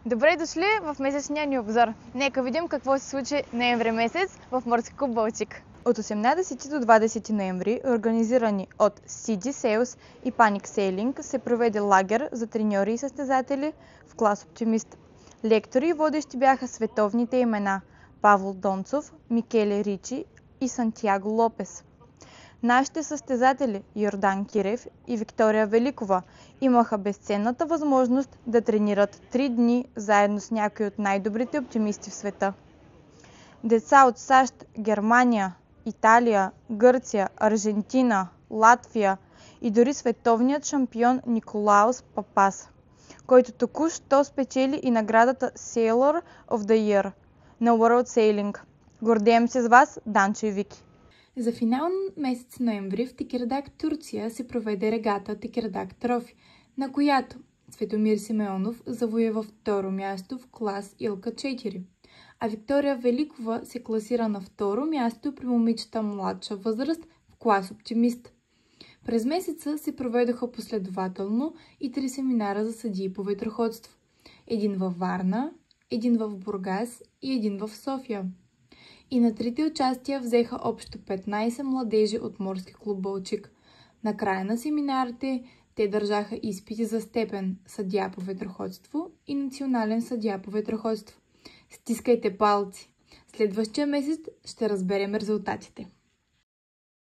Добре дошли в месечния ни обзор. Нека видим какво се случи ноември месец в Морски клуб Балчик. От 18 до 20 ноември, организирани от CD Sales и Panic Sailing, се проведе лагер за треньори и състезатели в клас Оптимист. Лектори и водещи бяха световните имена Павел Донцов, Микеле Ричи и Сантьяго Лопес. Нашите състезатели Йордан Кирев и Виктория Великова имаха безценната възможност да тренират 3 дни заедно с някои от най-добрите оптимисти в света. Деца от САЩ, Германия, Италия, Гърция, Аржентина, Латвия и дори световният шампион Николаус Папас, който току-що спечели и наградата Sailor of the Year на World Sailing. Гордеем се с вас, Данчо и Вики! За финал месец ноември в Текирдаг, Турция, се проведе регата Текирдаг Трофи, на която Цветомир Симеонов завоюва второ място в клас Илка 4, а Виктория Великова се класира на второ място при момичета младша възраст в клас Оптимист. През месеца се проведоха последователно и 3 семинара за съдии по ветроходство. Един във Варна, един в Бургас и един в София. И на трите участия взеха общо 15 младежи от Морски клуб Балчик. На края на семинарите те държаха изпити за степен съдия по ветроходство и национален съдия по ветроходство. Стискайте палци! Следващия месец ще разберем резултатите.